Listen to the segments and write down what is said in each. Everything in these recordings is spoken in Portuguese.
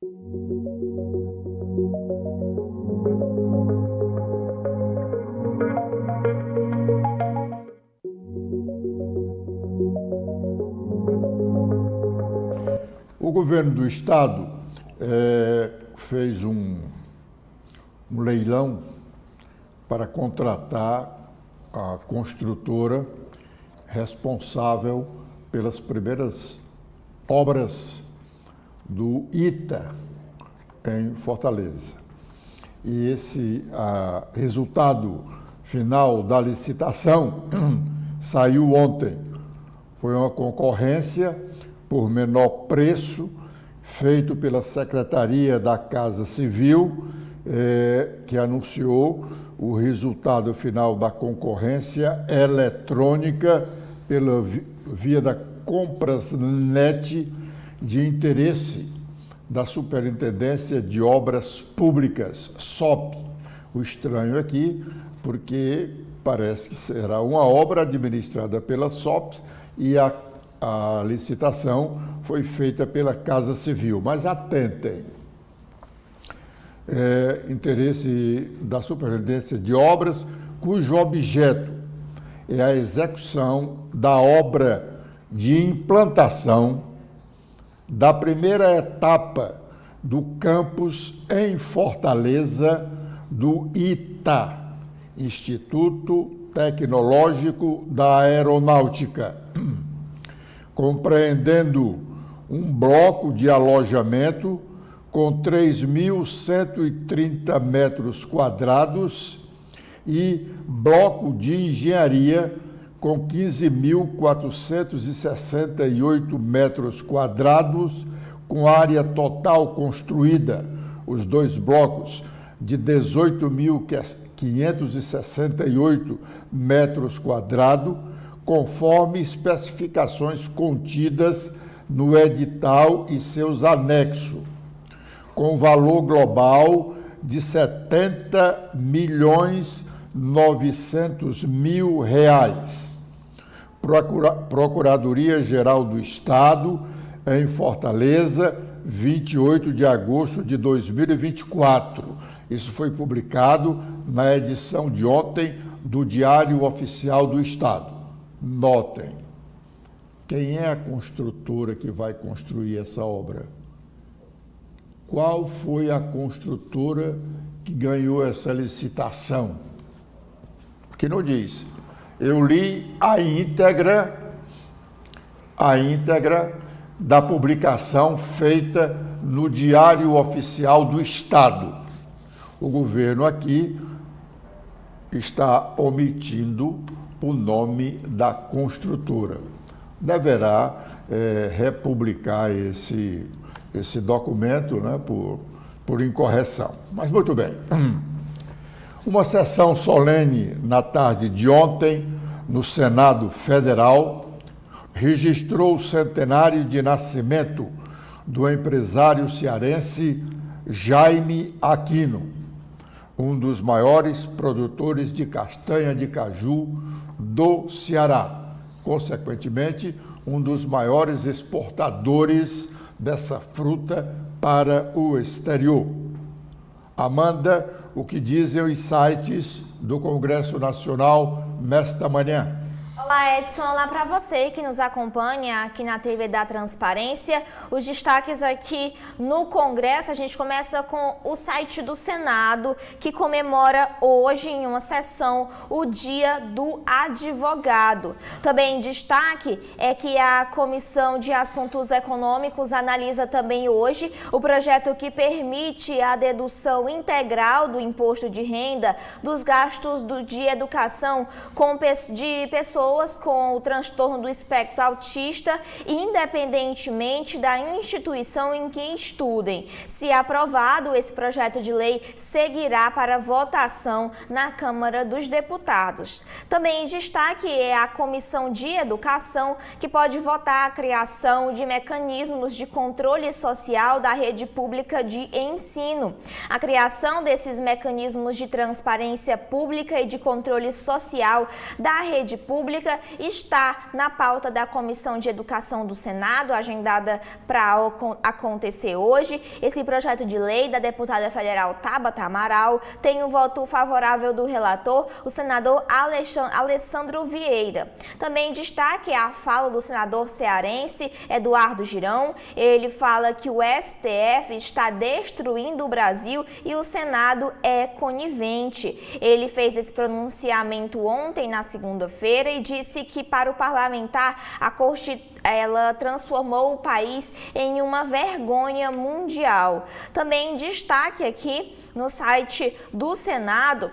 O governo do estado fez um leilão para contratar a construtora responsável pelas primeiras obras do ITA em Fortaleza. E esse resultado final da licitação saiu ontem. Foi uma concorrência por menor preço, feito pela Secretaria da Casa Civil, que anunciou o resultado final da concorrência eletrônica pela via da Comprasnet de interesse da Superintendência de Obras Públicas, SOP. O estranho aqui, porque parece que será uma obra administrada pela SOP e a licitação foi feita pela Casa Civil. Mas atentem, interesse da Superintendência de Obras, cujo objeto é a execução da obra de implantação da primeira etapa do campus em Fortaleza do ITA, Instituto Tecnológico da Aeronáutica, compreendendo um bloco de alojamento com 3.130 metros quadrados e bloco de engenharia com 15.468 metros quadrados, com área total construída, os dois blocos, de 18.568 metros quadrados, conforme especificações contidas no edital e seus anexos, com valor global de R$ 70.900.000. Procuradoria-Geral do Estado, em Fortaleza, 28 de agosto de 2024. Isso foi publicado na edição de ontem do Diário Oficial do Estado. Notem, quem é a construtora que vai construir essa obra? Qual foi a construtora que ganhou essa licitação? Porque não diz. Eu li a íntegra da publicação feita no Diário Oficial do Estado. O governo aqui está omitindo o nome da construtora. Deverá republicar esse documento, né, por incorreção. Mas muito bem. Uma sessão solene na tarde de ontem, no Senado Federal, registrou o centenário de nascimento do empresário cearense Jaime Aquino, um dos maiores produtores de castanha de caju do Ceará, consequentemente, um dos maiores exportadores dessa fruta para o exterior. Amanda, o que dizem os sites do Congresso Nacional nesta manhã? Olá, Edson. Olá para você que nos acompanha aqui na TV da Transparência. Os destaques aqui no Congresso, a gente começa com o site do Senado, que comemora hoje, em uma sessão, o Dia do Advogado. Também destaque é que a Comissão de Assuntos Econômicos analisa também hoje o projeto que permite a dedução integral do imposto de renda dos gastos de educação de pessoas com o transtorno do espectro autista, independentemente da instituição em que estudem. Se aprovado, esse projeto de lei seguirá para votação na Câmara dos Deputados. Também em destaque é a Comissão de Educação, que pode votar a criação de mecanismos de controle social da rede pública de ensino. A criação desses mecanismos de transparência pública e de controle social da rede pública Pública está na pauta da Comissão de Educação do Senado, agendada para acontecer hoje. Esse projeto de lei da deputada federal Tabata Amaral tem um voto favorável do relator, o senador Alessandro Vieira. Também destaque a fala do senador cearense Eduardo Girão. Ele fala que o STF está destruindo o Brasil e o Senado é conivente. Ele fez esse pronunciamento ontem, na segunda-feira, e disse que para o parlamentar a Corte transformou o país em uma vergonha mundial. Também destaque aqui no site do Senado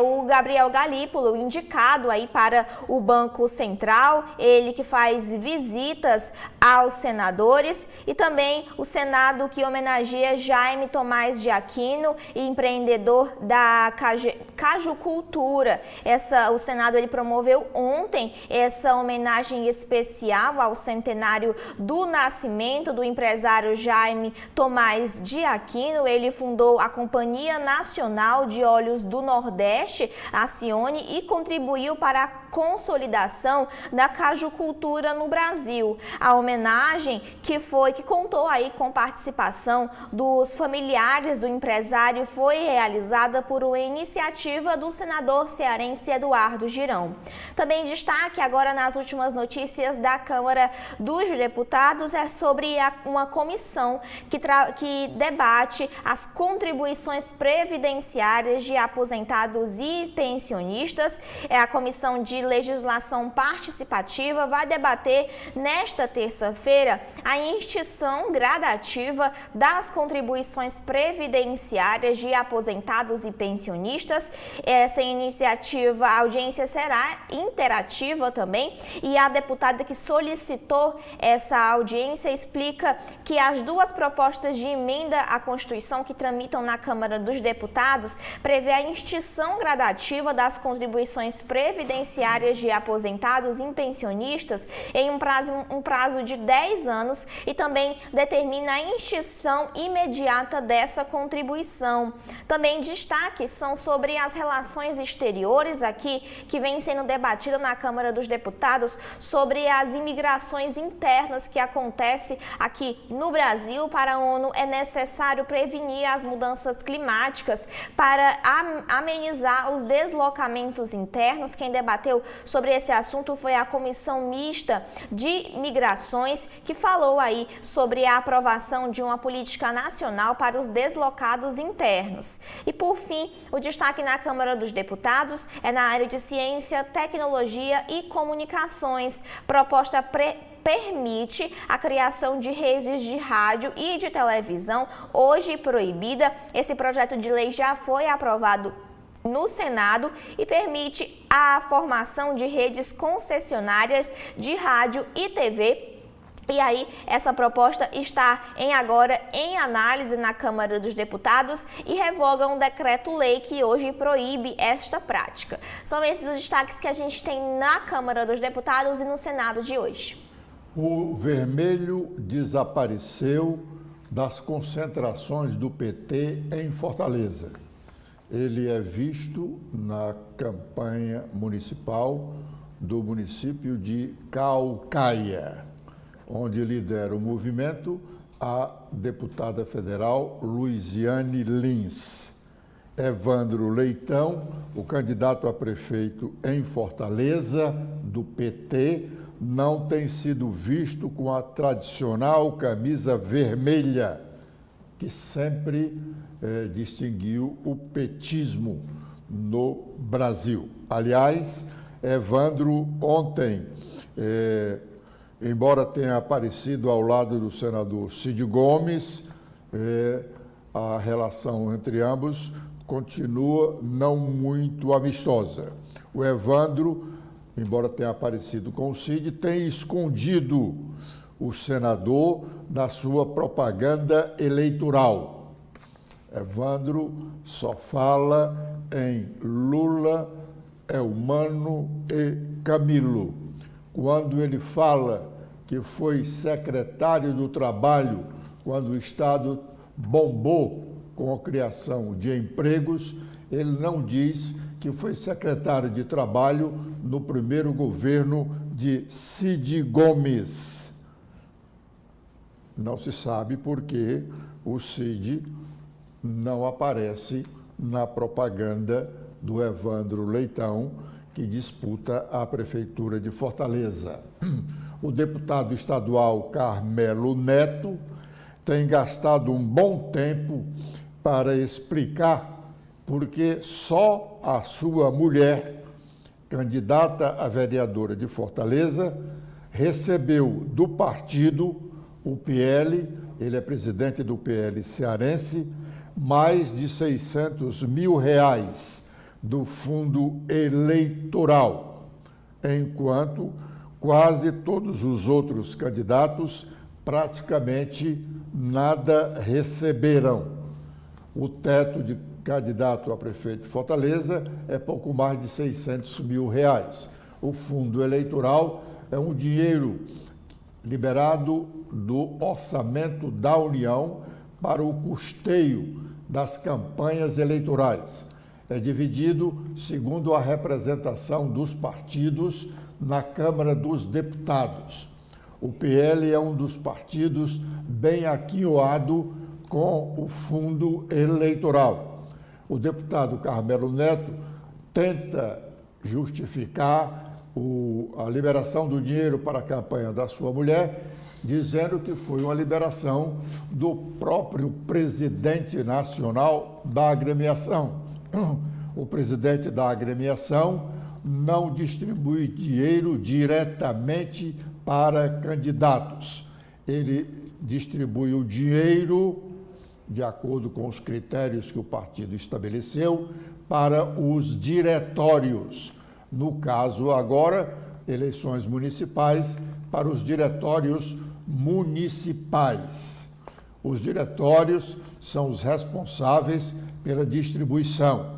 o Gabriel Galípolo, indicado aí para o Banco Central, ele que faz visitas aos senadores, e também o Senado que homenageia Jaime Tomás de Aquino, empreendedor da cajucultura. O Senado ele promoveu ontem essa homenagem especial ao centenário do nascimento do empresário Jaime Tomás de Aquino. Ele fundou a Companhia Nacional de Óleos do Nordeste, a Cione, e contribuiu para a consolidação da cajucultura no Brasil. A homenagem que contou aí com participação dos familiares do empresário foi realizada por uma iniciativa do senador cearense Eduardo Girão. Também destaque agora nas últimas notícias da Câmara dos Deputados é sobre uma comissão que debate as contribuições previdenciárias de aposentados e pensionistas. A Comissão de Legislação Participativa vai debater nesta terça-feira a extinção gradativa das contribuições previdenciárias de aposentados e pensionistas. Essa iniciativa, a audiência será interativa também, e a deputada que solicitou essa audiência explica que as duas propostas de emenda à Constituição que tramitam na Câmara dos Deputados prevê a extinção gradativa das contribuições previdenciárias de aposentados e pensionistas em um prazo de 10 anos e também determina a extinção imediata dessa contribuição. Também destaque são sobre as relações exteriores aqui, que vem sendo debatida na Câmara dos Deputados, sobre as imigrações internas que acontecem aqui no Brasil. Para a ONU é necessário prevenir as mudanças climáticas para amenizar os deslocamentos internos. Quem debateu sobre esse assunto foi a Comissão Mista de Migrações, que falou aí sobre a aprovação de uma política nacional para os deslocados internos. E por fim, o destaque na Câmara dos Deputados é na área de ciência, tecnologia e comunicações. Proposta permite a criação de redes de rádio e de televisão, hoje proibida. Esse projeto de lei já foi aprovado no Senado e permite a formação de redes concessionárias de rádio e TV. E aí, essa proposta está agora em análise na Câmara dos Deputados e revoga um decreto-lei que hoje proíbe esta prática. São esses os destaques que a gente tem na Câmara dos Deputados e no Senado de hoje. O vermelho desapareceu das concentrações do PT em Fortaleza. Ele é visto na campanha municipal do município de Caucaia, onde lidera o movimento a deputada federal Luiziane Lins. Evandro Leitão, o candidato a prefeito em Fortaleza, do PT, não tem sido visto com a tradicional camisa vermelha, que sempre distinguiu o petismo no Brasil. Aliás, Evandro ontem, embora tenha aparecido ao lado do senador Cid Gomes, a relação entre ambos continua não muito amistosa. O Evandro, embora tenha aparecido com o Cid, tem escondido o senador na sua propaganda eleitoral. Evandro só fala em Lula, Elmano e Camilo. Quando ele fala que foi secretário do Trabalho quando o Estado bombou com a criação de empregos, ele não diz que foi secretário de Trabalho no primeiro governo de Cid Gomes. Não se sabe por que o Cid não aparece na propaganda do Evandro Leitão, que disputa a Prefeitura de Fortaleza. O deputado estadual Carmelo Neto tem gastado um bom tempo para explicar por que só a sua mulher, candidata a vereadora de Fortaleza, recebeu do partido, o PL, ele é presidente do PL cearense, mais de R$600 mil do fundo eleitoral, enquanto quase todos os outros candidatos praticamente nada receberão. O teto de candidato a prefeito de Fortaleza é pouco mais de R$600 mil. O fundo eleitoral é um dinheiro liberado do orçamento da União para o custeio das campanhas eleitorais. É dividido segundo a representação dos partidos na Câmara dos Deputados. O PL é um dos partidos bem aquinhoado com o fundo eleitoral. O deputado Carmelo Neto tenta justificar a liberação do dinheiro para a campanha da sua mulher, dizendo que foi uma liberação do próprio presidente nacional da agremiação. O presidente da agremiação não distribui dinheiro diretamente para candidatos. Ele distribui o dinheiro, de acordo com os critérios que o partido estabeleceu, para os diretórios. No caso agora, eleições municipais, para os diretórios municipais. Os diretórios são os responsáveis pela distribuição.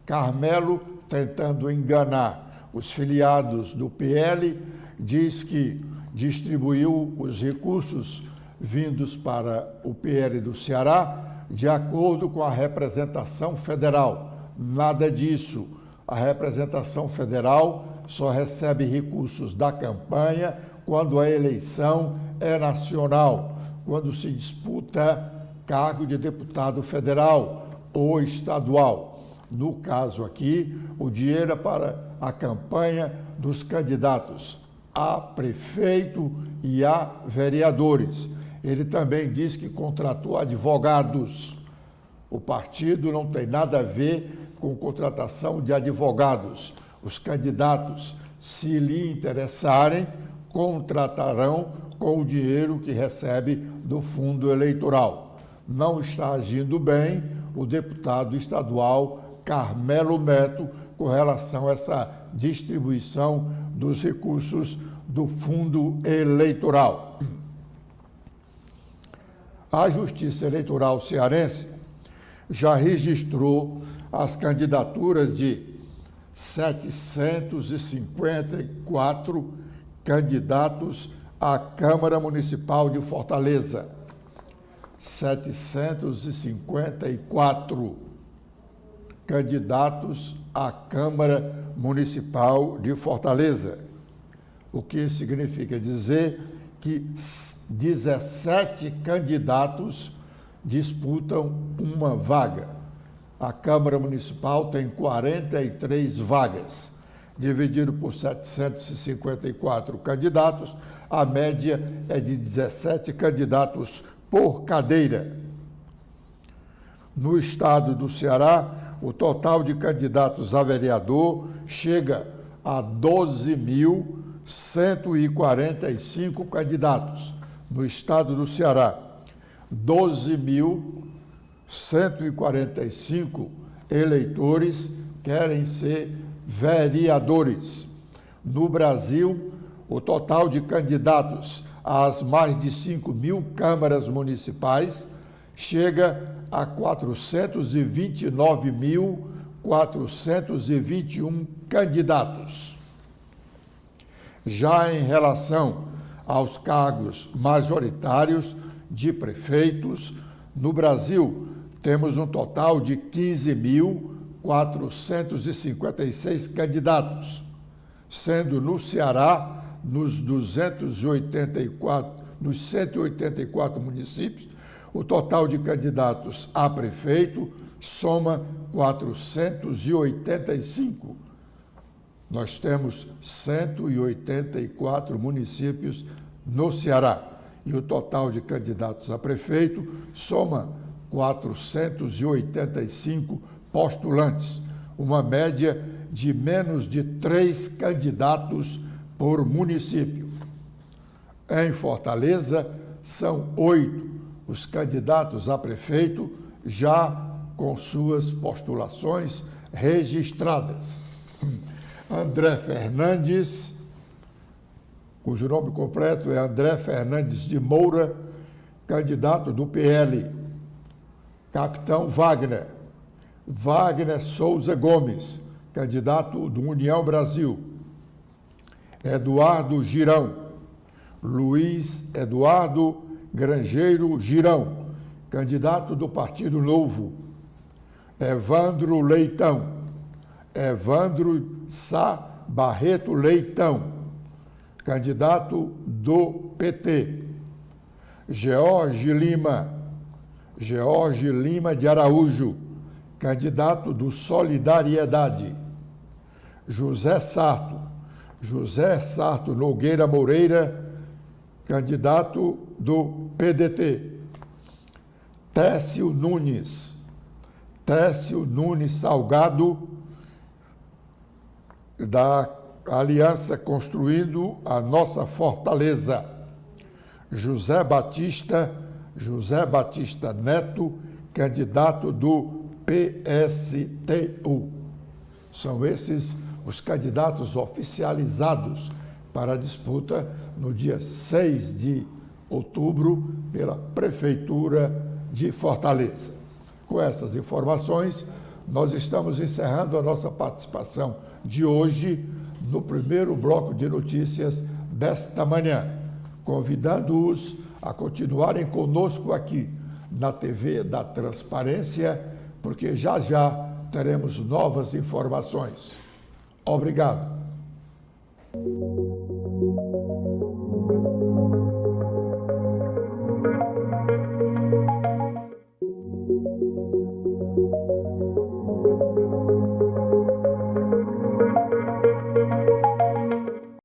Carmelo, tentando enganar os filiados do PL, diz que distribuiu os recursos vindos para o PL do Ceará de acordo com a representação federal. Nada disso. A representação federal só recebe recursos da campanha quando a eleição é nacional, quando se disputa cargo de deputado federal ou estadual. No caso aqui, o dinheiro é para a campanha dos candidatos a prefeito e a vereadores. Ele também diz que contratou advogados. O partido não tem nada a ver com contratação de advogados. Os candidatos, se lhe interessarem, contratarão com o dinheiro que recebe do fundo eleitoral. Não está agindo bem o deputado estadual Carmelo Neto com relação a essa distribuição dos recursos do fundo eleitoral. A Justiça Eleitoral cearense já registrou as candidaturas de 754 candidatos à Câmara Municipal de Fortaleza. 754 candidatos à Câmara Municipal de Fortaleza, o que significa dizer que 17 candidatos disputam uma vaga. A Câmara Municipal tem 43 vagas. Dividido por 754 candidatos, a média é de 17 candidatos por cadeira. No estado do Ceará, o total de candidatos a vereador chega a 12.145 candidatos. No estado do Ceará, 12.145 eleitores querem ser vereadores. No Brasil, o total de candidatos às mais de 5.000 câmaras municipais chega a 429.421 candidatos. Já em relação aos cargos majoritários de prefeitos, no Brasil temos um total de 15.400 456 candidatos, sendo no Ceará, nos 184 municípios, o total de candidatos a prefeito soma 485. Nós temos 184 municípios no Ceará e o total de candidatos a prefeito soma 485 postulantes, uma média de menos de 3 candidatos por município. Em Fortaleza, são 8 os candidatos a prefeito já com suas postulações registradas. André Fernandes, cujo nome completo é André Fernandes de Moura, candidato do PL. Capitão Wagner Souza Gomes, candidato do União Brasil. Eduardo Girão, Luiz Eduardo Grangeiro Girão, candidato do Partido Novo. Evandro Sá Barreto Leitão, candidato do PT. George Lima de Araújo, candidato do Solidariedade. José Sarto Nogueira Moreira, candidato do PDT. Técio Nunes Salgado, da Aliança Construindo a Nossa Fortaleza. José Batista Neto, candidato do PSTU. São esses os candidatos oficializados para a disputa no dia 6 de outubro pela Prefeitura de Fortaleza. Com essas informações, nós estamos encerrando a nossa participação de hoje no primeiro bloco de notícias desta manhã, convidando-os a continuarem conosco aqui na TV da Transparência, porque já teremos novas informações. Obrigado.